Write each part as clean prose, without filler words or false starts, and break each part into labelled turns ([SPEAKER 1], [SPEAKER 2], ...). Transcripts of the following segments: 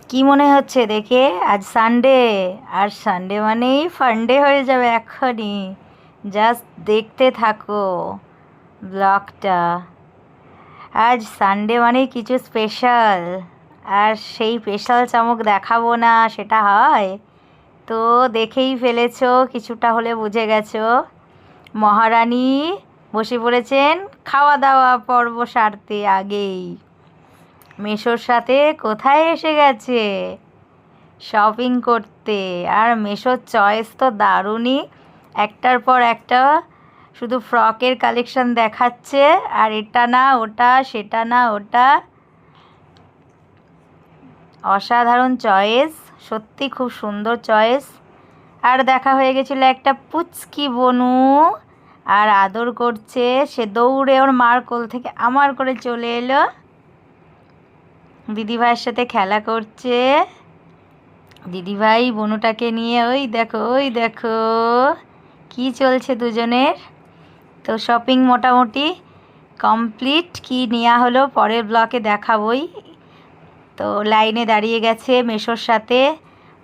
[SPEAKER 1] কি মনে হচ্ছে দেখে? আজ সানডে, আর সানডে মানেই ফান্ডে হয়ে যাবে এক্ষুনি। জাস্ট দেখতে থাকো ব্লগটা। আজ সানডে মানেই কিছু স্পেশাল, আর সেই স্পেশাল চমক দেখাবো না সেটা হয়? তো দেখেই ফেলেছো, কিছুটা হলে বুঝে গেছো। মহারানী বসে পড়েছেন খাওয়া দাওয়া পর্ব সারতে আগেই। মেসোর সাথে কোথায় এসে গেছে? শপিং করতে। আর মেশোর চয়েস তো দারুণই, একটার পর একটা শুধু ফ্রকের কালেকশন দেখাচ্ছে, আর এটা না ওটা, সেটা না ওটা। অসাধারণ চয়েস, সত্যি খুব সুন্দর চয়েস। আর দেখা হয়ে গেছিলো একটা পুচকি বনু, আর আদর করছে। সে দৌড়ে ওর মার কোল থেকে আমার করে চলে এলো, দিদিভাইয়ের সাথে খেলা করছে। দিদিভাই বনুটাকে নিয়ে ওই দেখো ওই দেখো কি চলছে দুজনের। তো শপিং মোটামুটি কমপ্লিট। কি নেওয়া হলো পরের ব্লকে দেখাবই। তো লাইনে দাঁড়িয়ে গেছে মেসোর সাথে,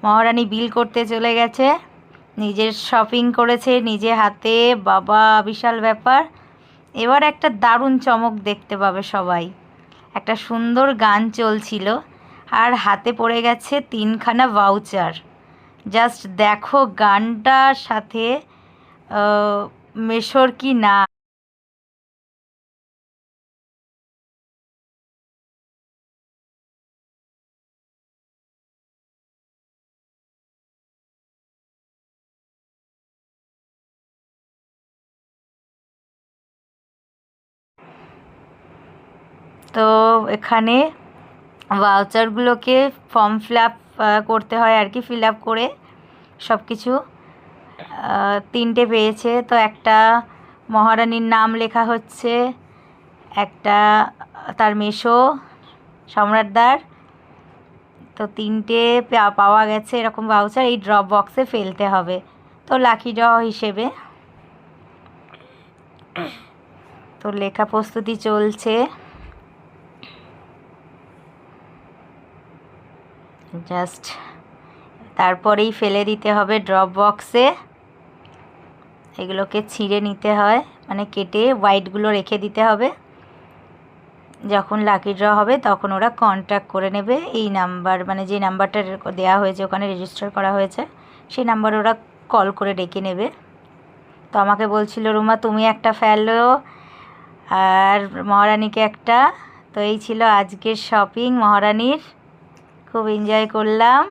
[SPEAKER 1] মহারানী বিল করতে চলে গেছে। নিজের শপিং করেছে নিজে হাতে, বাবা বিশাল ব্যাপার। এবার একটা দারুণ চমক দেখতে পাবে সবাই। একটা সুন্দর গান চলছিল, আর হাতে পড়ে গেছে 3খানা ভাউচার। জাস্ট দেখো গানটার সাথে মেশোর কি না। তো এখানে ভাউচারগুলোকে ফর্ম ফিল আপ করতে হয় আর কি, ফিল আপ করে সব কিছু 3টে পেয়েছে। তো একটা মহারানীর নাম লেখা হচ্ছে, একটা তার মেশো সম্রাটদার। তো 3টে পাওয়া গেছে এরকম ভাউচার, এই ড্রপ বক্সে ফেলতে হবে। তো লাকি ড্র হিসেবে তো লেখা প্রস্তুতি চলছে। জাস্ট তারপরেই ফেলে দিতে হবে ড্রপ বক্সে। এগুলোকে ছিঁড়ে নিতে হয়, মানে কেটে হোয়াইটগুলো রেখে দিতে হবে। যখন লাকি ড্র হবে তখন ওরা কন্ট্যাক্ট করে নেবে এই নাম্বার, মানে যে নাম্বারটা দেওয়া হয়েছে ওখানে রেজিস্টার করা হয়েছে, সেই নাম্বারে ওরা কল করে ডেকে নেবে। তো আমাকে বলছিল রুমা তুমি একটা ফেলো আর মহারানীকে একটা। তো এই ছিল আজকের শপিং মহারানীর, খুব এনজয় করলাম।